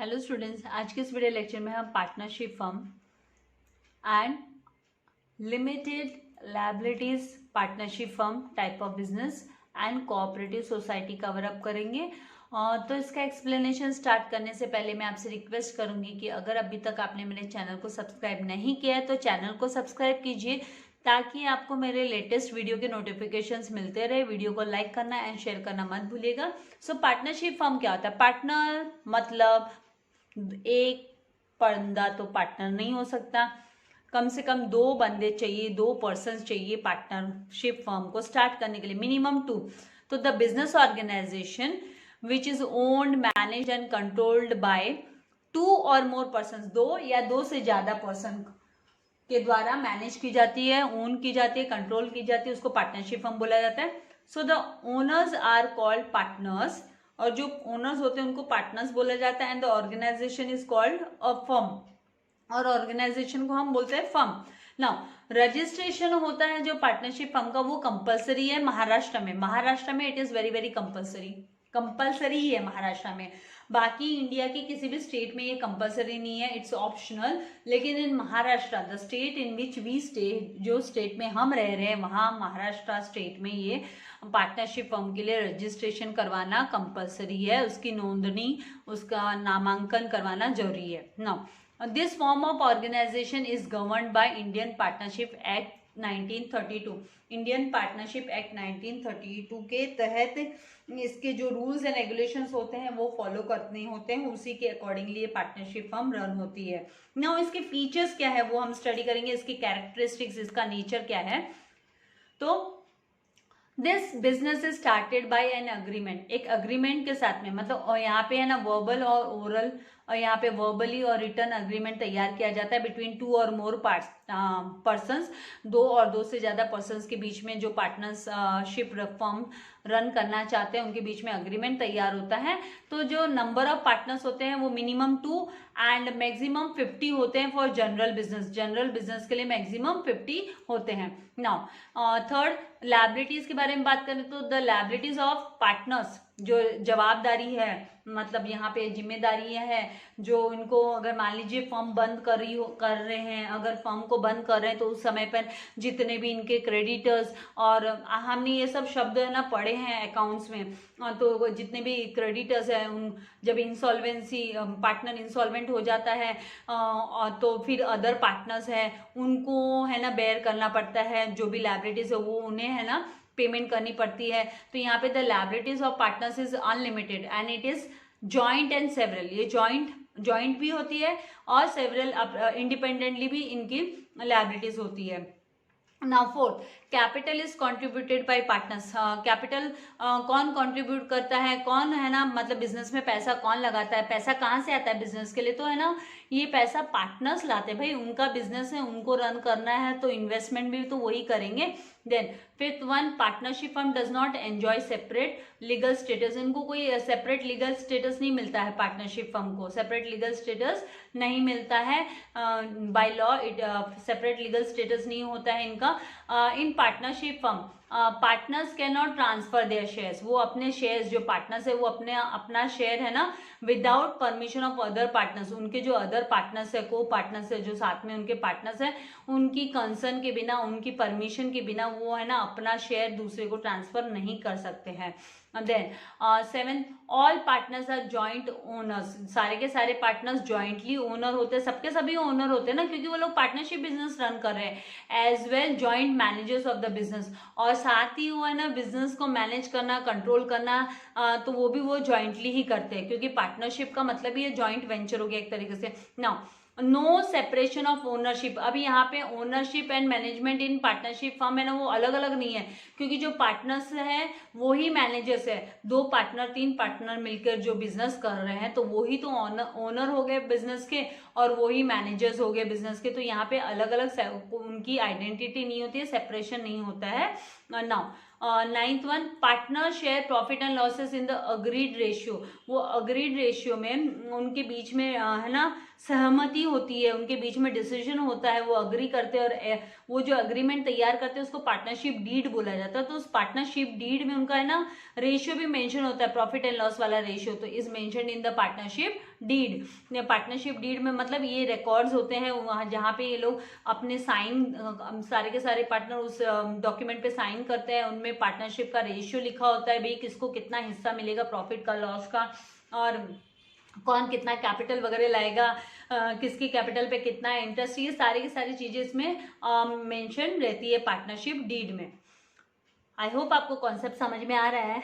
Hello students, आज के इस वीडियो लेक्चर में हम partnership firm and limited liabilities partnership firm type of business and cooperative society cover up करेंगे। तो इसका एक्सप्लेनेशन स्टार्ट करने से पहले मैं आपसे रिक्वेस्ट करूंगी कि अगर अभी तक आपने मेरे चैनल को सब्सक्राइब नहीं किया है तो चैनल को सब्सक्राइब कीजिए ताकि आपको मेरे लेटेस्ट वीडियो के नोटिफिकेशंस मिलते रहे। वीडियो को लाइक करना एंड शेयर करना मत भूलिएगा। सो पार्टनरशिप फर्म क्या होता है? पार्टनर मतलब एक बंदा तो पार्टनर नहीं हो सकता, कम से कम दो बंदे चाहिए, दो पर्सन चाहिए पार्टनरशिप फर्म को स्टार्ट करने के लिए, मिनिमम टू। तो the business organisation which is owned managed and controlled by two or more person, दो या दो से ज्यादा पर्सन के द्वारा मैनेज की जाती है, ओन की जाती है, कंट्रोल की जाती है, उसको पार्टनरशिप फर्म बोला जाता है। So the owners are called partners, और जो ओनर्स होते हैं उनको पार्टनर्स बोला जाता है। And the organisation is called a firm, और ऑर्गेनाइजेशन को हम बोलते हैं फर्म। नाउ रजिस्ट्रेशन होता है जो पार्टनरशिप फर्म का, वो कंपलसरी है महाराष्ट्र में। महाराष्ट्र में it is very very compulsory ही है महाराष्ट्र में। बाकी इंडिया के किसी भी स्टेट में ये कंपलसरी नहीं है, इट्स ऑप्शनल। लेकिन in Maharashtra, the state in which we stay, जो स्टेट में हम रह रहे हैं वहां महाराष्ट्र स्टेट में ये पार्टनरशिप फर्म के लिए रजिस्ट्रेशन करवाना कंपलसरी है, उसकी नोंदनी, उसका नामांकन करवाना जरूरी है। Now this form of organisation is governed by Indian partnership act 1932। Indian partnership act 1932 के तहत इसके जो रूल्स एंड रेगुलेशंस होते हैं वो फॉलो करने होते हैं, उसी के अकॉर्डिंगली ये पार्टनरशिप फर्म रन होती है। नाउ इसके फीचर्स क्या है वो हम स्टडी करेंगे, इसकी कैरेक्टरिस्टिक्स, इसका नेचर क्या है। तो this business is started by an agreement, एक अग्रीमेंट के साथ में, मतलब और यहाँ पे है ना वर्बल और ओरल, और यहाँ पे वर्बली और रिटर्न अग्रीमेंट तैयार किया जाता है between two or more persons, दो और दो से ज्यादा पर्सन्स के बीच में, जो पार्टनरशिप फर्म रन करना चाहते हैं उनके बीच में अग्रीमेंट तैयार होता है। तो जो नंबर ऑफ पार्टनर्स होते हैं वो मिनिमम 2 एंड मैक्सिमम 50 होते हैं for general business. General business के लिए मैक्सिमम 50 होते हैं। नाउ थर्ड, लायबिलिटीज के बारे में बात करें तो द लायबिलिटीज ऑफ पार्टनर्स, जो जवाबदारी है, मतलब यहाँ पे जिम्मेदारी है जो इनको, अगर मान लीजिए फर्म बंद कर रहे हैं, अगर फर्म को बंद कर रहे हैं तो उस समय पर जितने भी इनके क्रेडिटर्स, और हमने ये सब शब्द है ना पढ़े हैं अकाउंट्स में, तो जितने भी क्रेडिटर्स हैं उन, जब इंसॉल्वेंसी, पार्टनर इंसॉल्वेंट हो जाता है तो फिर अदर पार्टनर्स है उनको है ना बेयर करना पड़ता है, जो भी लायबिलिटीज है वो उन्हें है ना पेमेंट करनी पड़ती है। तो यहाँ पे the liabilities of partners is unlimited and it is joint and several, ये जॉइंट भी होती है और सेवरल इंडिपेंडेंटली भी इनकी लायबिलिटीज होती है। Now fourth, capital is contributed bye partners. Capital कौन कॉन्ट्रीब्यूट करता है, कौन है ना, मतलब बिजनेस में पैसा कौन लगाता है, पैसा कहाँ से आता है बिजनेस के लिए, तो है ना ये पैसा पार्टनर्स लाते हैं। भाई उनका बिजनेस है, उनको रन करना है तो इन्वेस्टमेंट भी तो वही करेंगे। Then fifth one, partnership firm does not enjoy separate legal status. इनको कोई सेपरेट लीगल स्टेटस नहीं मिलता है, पार्टनरशिप फर्म को सेपरेट लीगल स्टेटस नहीं मिलता है by law, separate legal status नहीं होता है इनका। In partnership firm partners can not transfer their shares, वो अपने शेयर्स, जो पार्टनर्स है वो अपना शेयर है ना without permission of other partners, उनके जो अदर पार्टनर्स है, को पार्टनर्स है, जो साथ में उनके पार्टनर्स है, उनकी कंसर्न के बिना, उनकी परमिशन के बिना वो है ना अपना शेयर दूसरे को ट्रांसफर नहीं कर सकते हैं। Then seven, all partners are joint owners, सारे के सारे पार्टनर्स जॉइंटली ओनर होते हैं, सबके सभी ओनर होते हैं ना, क्योंकि वो लोग पार्टनरशिप बिजनेस रन कर रहे हैं। As well joint managers of the business, और साथ ही वो है ना बिजनेस को मैनेज करना, कंट्रोल करना, तो वो भी वो जॉइंटली ही करते हैं, क्योंकि पार्टनरशिप का मतलब ही जॉइंट वेंचर हो गया एक तरीके से। Now no separation of ownership, अभी यहाँ पे ownership and management in partnership firm है ना वो अलग अलग नहीं है, क्योंकि जो पार्टनर्स है वो ही मैनेजर्स है। दो पार्टनर, तीन पार्टनर मिलकर जो बिजनेस कर रहे हैं तो वो ही तो ओनर हो गए बिजनेस के, और वो ही मैनेजर्स हो गए बिजनेस के। तो यहाँ पे अलग अलग उनकी आइडेंटिटी नहीं होती है, सेपरेशन नहीं होता है। Now ninth one, partner share profit and losses in the agreed ratio, वो अग्रीड रेशियो में उनके बीच में है ना सहमति होती है, उनके बीच में डिसीजन होता है, वो अग्री करते हैं, और वो जो अग्रीमेंट तैयार करते हैं उसको पार्टनरशिप डीड बोला जाता है। तो उस पार्टनरशिप डीड में उनका है ना रेशियो भी मेंशन होता है, प्रॉफिट एंड लॉस वाला रेशियो, तो is mention in the partnership deed. Partnership deed में मतलब ये रिकॉर्ड्स होते हैं वहाँ जहाँ पे ये लोग अपने साइन सारे के सारे पार्टनर उस डॉक्यूमेंट पे साइन करते हैं। उनमें पार्टनरशिप का रेशियो लिखा होता है, भाई किसको कितना हिस्सा मिलेगा प्रॉफिट का, लॉस का, और कौन कितना कैपिटल वगैरह लाएगा, किसकी कैपिटल पे कितना इंटरेस्ट, ये सारी की सारी चीजें इसमें मेंशन रहती है पार्टनरशिप डीड में। आई होप आपको कॉन्सेप्ट समझ में आ रहा है।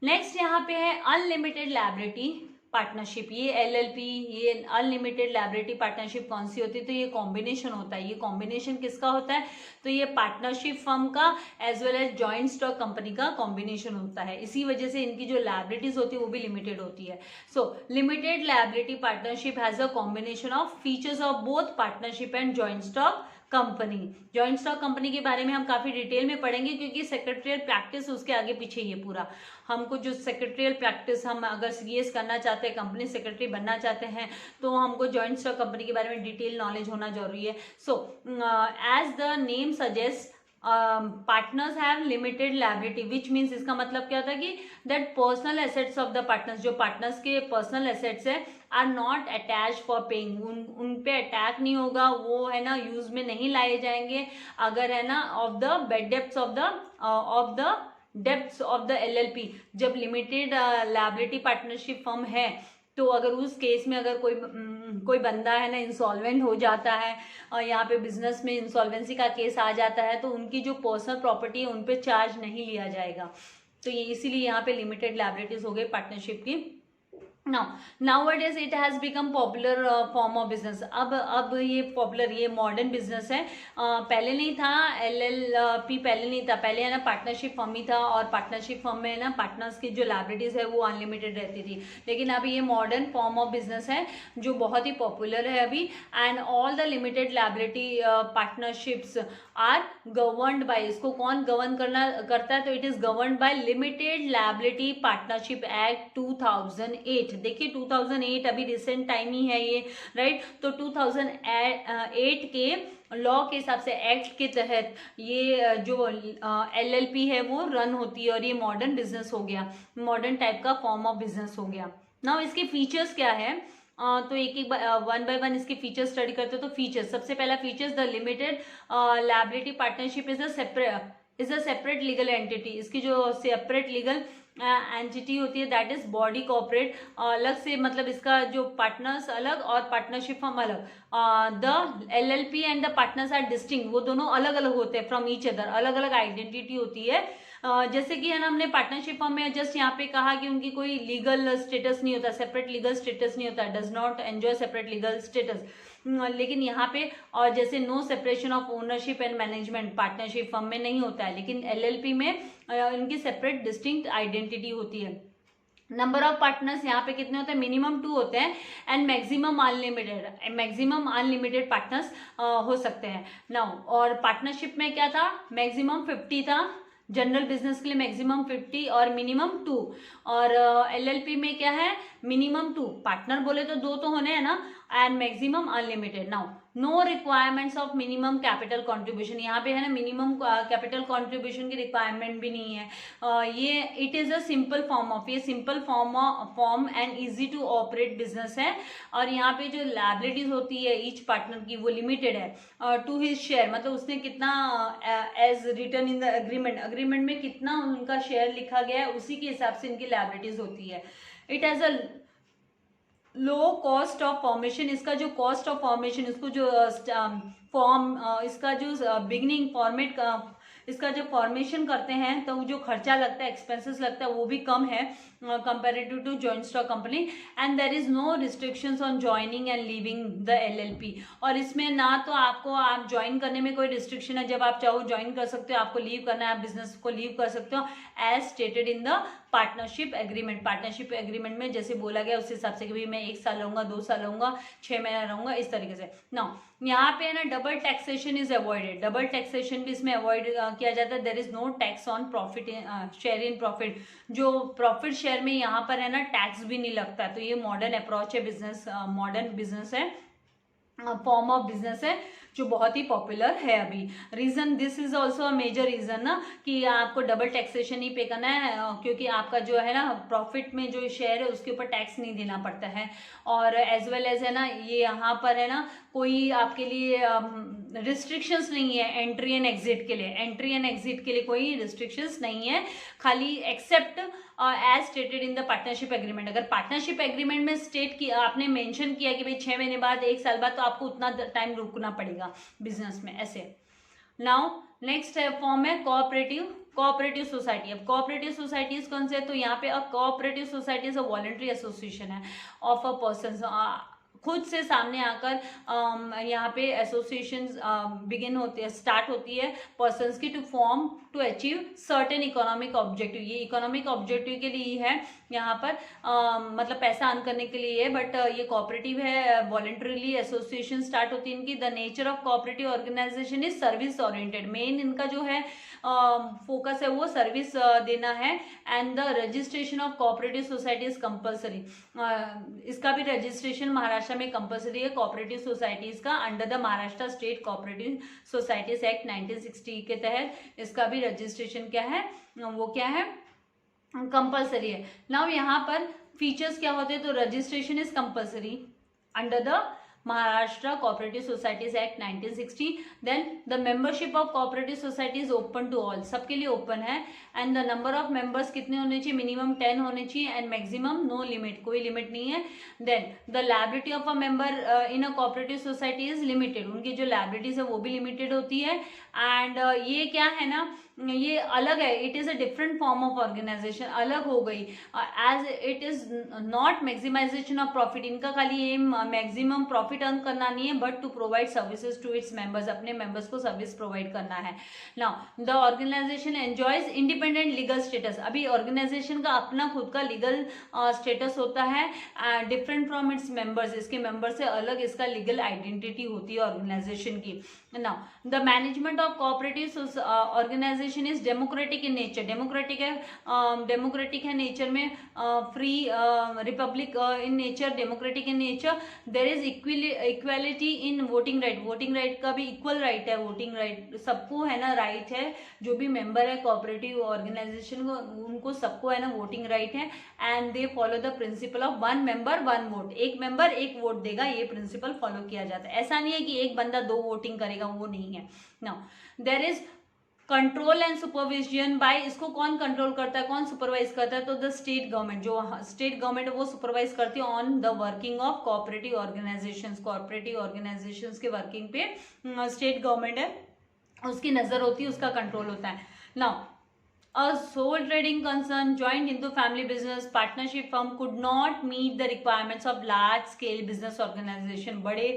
नेक्स्ट यहाँ पे है अनलिमिटेड लायबिलिटी पार्टनरशिप। ये एलएलपी, ये अनलिमिटेड लायबिलिटी पार्टनरशिप कौन सी होती है? तो ये कॉम्बिनेशन होता है। ये कॉम्बिनेशन किसका होता है? तो ये पार्टनरशिप फर्म का as well as joint stock company का कॉम्बिनेशन होता है। इसी वजह से इनकी जो लायबिलिटीज होती है वो भी लिमिटेड होती है। सो limited liability partnership has a combination of features of both partnership and joint stock company. Joint stock company के बारे में हम काफी डिटेल में पढ़ेंगे, क्योंकि सेक्रेटरियल प्रैक्टिस उसके आगे पीछे ये पूरा हमको जो सेक्रेटरियल प्रैक्टिस हम अगर सीएस करना चाहते हैं, कंपनी सेक्रेटरी बनना चाहते हैं, तो हमको जॉइंट स्टॉक कंपनी के बारे में डिटेल नॉलेज होना जरूरी है। So as the name suggest partners have limited liability, which means इसका मतलब क्या होता है कि that personal assets of the partners, जो पार्टनर्स के पर्सनल एसेट्स है, are not attach for paying, उन पे अटैक नहीं होगा, वो है ना यूज में नहीं लाए जाएंगे अगर है ना of the bed depths of the depths of the LLP. जब लिमिटेड लायबिलिटी पार्टनरशिप फर्म है तो अगर उस केस में अगर कोई बंदा है ना इंसॉल्वेंट हो जाता है और यहाँ पे बिजनेस में इंसॉल्वेंसी का केस आ जाता है, तो उनकी जो पर्सनल प्रॉपर्टी है उन पे चार्ज नहीं लिया जाएगा। तो ये इसीलिए यहाँ पे लिमिटेड लायबिलिटीज हो गई पार्टनरशिप की। nowadays it has become popular form of business। अब ये पॉपुलर, ये मॉडर्न बिजनेस है। पहले नहीं था एलएलपी, पहले नहीं था, पहले है ना पार्टनरशिप फर्म ही था, और पार्टनरशिप फर्म में है ना पार्टनर्स की जो लायबिलिटीज है वो अनलिमिटेड रहती थी। लेकिन अब ये मॉडर्न फॉर्म ऑफ बिजनेस है जो बहुत ही पॉपुलर है अभी। And all the limited liability partnerships are governed by, इसको कौन गवर्न करता है? तो it is governed by limited liability partnership act 2008। देखिए 2008 अभी रिसेंट टाइम ही है ये, राइट। तो 2008 के लॉ के हिसाब से, एक्ट के तहत ये जो एलएलपी है वो रन होती है, और ये मॉडर्न बिजनेस हो गया, मॉडर्न टाइप का फॉर्म ऑफ बिजनेस हो गया। नाउ इसके फीचर्स क्या है? तो एक वन बाय वन इसके फीचर्स स्टडी करते हो। तो फीचर्स, सबसे पहला features, the limited liability partnership is a separate legal entity. इसकी जो सेपरेट लीगल एंटिटी होती है दैट इज बॉडी कॉर्पोरेट, अलग से, मतलब इसका जो पार्टनर्स अलग और पार्टनरशिप फर्म अलग। The LLP and the partners are distinct, वो दोनों अलग अलग होते हैं फ्रॉम ईच अदर, अलग अलग आइडेंटिटी होती है। जैसे कि है ना हमने पार्टनरशिप फर्म में जस्ट यहाँ पे कहा कि उनकी कोई लीगल स्टेटस नहीं होता, सेपरेट लीगल स्टेटस नहीं होता, does not enjoy separate legal status. लेकिन यहाँ पे और जैसे no separation of ownership and management partnership firm में नहीं होता है, लेकिन एलएलपी में इनकी सेपरेट डिस्टिंक्ट आइडेंटिटी होती है। नंबर ऑफ पार्टनर्स यहाँ पे कितने होते हैं? मिनिमम 2 होते हैं एंड मैक्सिमम अनलिमिटेड पार्टनर्स हो सकते हैं। नाउ और पार्टनरशिप में क्या था? मैक्सिमम 50 था, जनरल बिजनेस के लिए मैक्सिमम 50 और मिनिमम 2। और एलएलपी में क्या है? मिनिमम 2, पार्टनर बोले तो 2 तो होने हैं ना, and maximum unlimited. Now no requirements of minimum capital contribution, यहाँ पे है ना मिनिमम कैपिटल कंट्रीब्यूशन की रिक्वायरमेंट भी नहीं है। ये it is a simple form of, ये simple form and easy to operate business है। और यहाँ पे जो लायबिलिटीज होती है ईच पार्टनर की वो लिमिटेड है टू हिज शेयर, मतलब उसने कितना as return in the agreement में कितना उनका शेयर लिखा गया है उसी के हिसाब से इनकी लायबिलिटीज होती है। It has a low cost of formation, इसका जो कॉस्ट ऑफ फॉर्मेशन, इसको जो फॉर्म इसका जो बिगनिंग फॉर्मेट का इसका जो फॉर्मेशन करते हैं तो जो खर्चा लगता है, एक्सपेंसेस लगता है, वो भी कम है comparative to joint stock company. And there is no restrictions on joining and leaving the LLP, और इसमें ना तो आपको आप ज्वाइन करने में कोई रिस्ट्रिक्शन है, जब आप चाहो ज्वाइन कर सकते हो, आपको लीव करना है आप बिजनेस को लीव कर सकते हो as stated in the partnership agreement. Partnership agreement में जैसे बोला गया उस हिसाब से कि मैं 1 साल रहूंगा, 2 साल रहूंगा, 6 महीना रहूंगा, इस तरीके से। नाउ यहाँ पे है ना double taxation is avoided, double taxation भी इसमें अवॉइड किया जाता है। There is no tax on profit share in profit, जो प्रॉफिट शेयर में यहाँ पर है ना टैक्स भी नहीं लगता। तो ये मॉडर्न अप्रोच है, बिजनेस मॉडर्न बिजनेस है, फॉर्म ऑफ बिजनेस है जो बहुत ही पॉपुलर है अभी। Reason this is also a major reason ना कि आपको डबल टैक्सेशन ही पे करना है, क्योंकि आपका जो है ना प्रॉफिट में जो शेयर है उसके ऊपर टैक्स नहीं देना पड़ता है। और एज वेल एज है ना ये यहाँ पर है ना कोई आपके लिए रिस्ट्रिक्शंस नहीं है एंट्री एंड एग्जिट के लिए। एंट्री एंड एग्जिट के लिए कोई रिस्ट्रिक्शंस नहीं है, खाली except as stated in the partnership agreement. अगर पार्टनरशिप एग्रीमेंट में स्टेट किया, आपने मेंशन किया कि भाई 6 महीने बाद, 1 साल बाद, तो आपको उतना टाइम रुकना पड़ेगा बिजनेस में, ऐसे। नाउ नेक्स्ट फॉर्म है कोऑपरेटिव सोसाइटी। अब कोऑपरेटिव सोसाइटीज कौन से है, तो यहाँ पे अ cooperative society is a voluntary association है ऑफ अ पर्सन। खुद से सामने आकर यहाँ पे एसोसिएशन स्टार्ट होती है पर्सन्स की to achieve certain economic objective. ये इकोनॉमिक ऑब्जेक्टिव के लिए है यहाँ पर, मतलब पैसा अर्न करने के लिए है, बट ये कोऑपरेटिव है, वॉलंटरीली एसोसिएशन स्टार्ट होती है इनकी। The nature of cooperative organisation is service oriented. Main इनका जो है फोकस है वो सर्विस देना है। And the registration of cooperative society is compulsory. इसका भी रजिस्ट्रेशन महाराष्ट्र में कंपल्सरी है कोऑपरेटिव सोसाइटीज का, under the Maharashtra state cooperative societies act 1960 के तहत इसका भी रजिस्ट्रेशन क्या है, वो क्या है, कंपल्सरी है। नाउ यहाँ पर फीचर्स क्या होते हैं, तो registration is compulsory under the Maharashtra Cooperative Societies Act 1960. Then the membership of cooperative society is open to all, सबके लिए ओपन है। And the number of members कितने होने चाहिए, मिनिमम 10 होने चाहिए, एंड मैक्सिमम नो लिमिट, कोई लिमिट नहीं है। Then the liability of a member in a cooperative society is limited, उनकी जो लायबिलिटीज है वो भी लिमिटेड होती है। एंड ये क्या है ना, ये अलग है, it is a different form of organisation, अलग हो गई, as it is not maximisation of profit. इनका खाली एम मैक्सिमम प्रॉफिट अर्न करना नहीं है, but to provide services to its members, अपने मेंबर्स को सर्विस प्रोवाइड करना है। Now the organisation enjoys independent legal status. अभी ऑर्गेनाइजेशन का अपना खुद का लीगल स्टेटस होता है, डिफरेंट फ्रॉम इट्स मेंबर्स, इसके मेंबर से अलग इसका लीगल आइडेंटिटी होती है ऑर्गेनाइजेशन की। Now the management of cooperative organisation is democratic in nature. Democratic है नेचर में, free republic in nature, democratic in nature. There is equality in voting right. Voting right का भी इक्वल राइट है, voting right सबको है ना, right है, जो भी मेंबर है कोऑपरेटिव ऑर्गेनाइजेशन को उनको सबको है ना वोटिंग राइट है। And they follow the principle of 1 member 1 vote, एक मेंबर एक वोट देगा, ये प्रिंसिपल फॉलो किया जाता है। ऐसा नहीं है कि एक बंदा 2 वोटिंग करेगा, वो नहीं है। Now there is control and supervision by, इसको कौन कंट्रोल करता है, कौन सुपरवाइज करता है, तो द स्टेट गवर्नमेंट, जो स्टेट गवर्नमेंट है वो सुपरवाइज करती है on the working of cooperative organisations. Cooperative organisations के वर्किंग पे स्टेट गवर्नमेंट है उसकी नजर होती है, उसका कंट्रोल होता है। Now a sole trading concern joined into family business partnership firm could not meet the requirements of large scale business organization। बड़े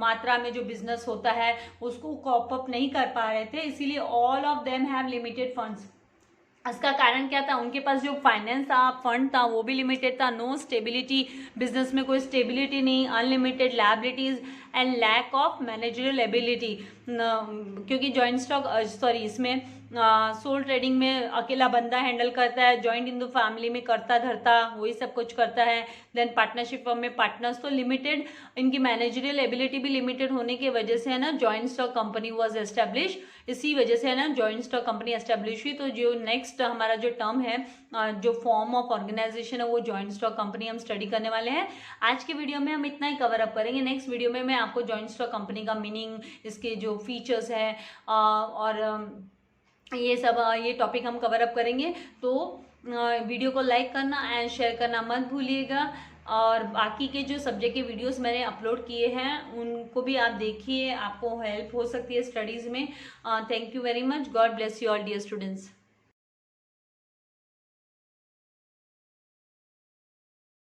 मात्रा में जो बिजनेस होता है उसको कॉप अप नहीं कर पा रहे थे, इसीलिए all of them have limited funds. इसका कारण क्या था, उनके पास जो फाइनेंस था, फंड था, वो भी लिमिटेड था। नो स्टेबिलिटी, बिजनेस में कोई स्टेबिलिटी नहीं, unlimited liabilities and lack of managerial ability. क्योंकि जॉइंट स्टॉक इसमें सोल ट्रेडिंग में अकेला बंदा हैंडल करता है, जॉइंट इन द फैमिली में करता धरता वही सब कुछ करता है। देन पार्टनरशिप फर्म में पार्टनर्स तो लिमिटेड, इनकी मैनेजरियल एबिलिटी भी लिमिटेड होने की वजह से है ना joint stock company was establish. इसी वजह से है ना जॉइंट स्टॉक कंपनी एस्टेब्लिश हुई। तो जो नेक्स्ट हमारा जो टर्म है, जो फॉर्म ऑफ ऑर्गेनाइजेशन है, वो जॉइंट स्टॉक कंपनी हम स्टडी करने वाले हैं। आज के वीडियो में हम इतना ही कवर अप करेंगे। नेक्स्ट वीडियो में मैं आपको जॉइंट स्टॉक कंपनी का मीनिंग, इसके जो फीचर्स है और ये सब ये टॉपिक हम कवर अप करेंगे। तो वीडियो को लाइक करना एंड शेयर करना मत भूलिएगा। और बाकी के जो सब्जेक्ट के वीडियोस मैंने अपलोड किए हैं उनको भी आप देखिए, आपको हेल्प हो सकती है स्टडीज़ में। Thank you very much. God bless you all dear students.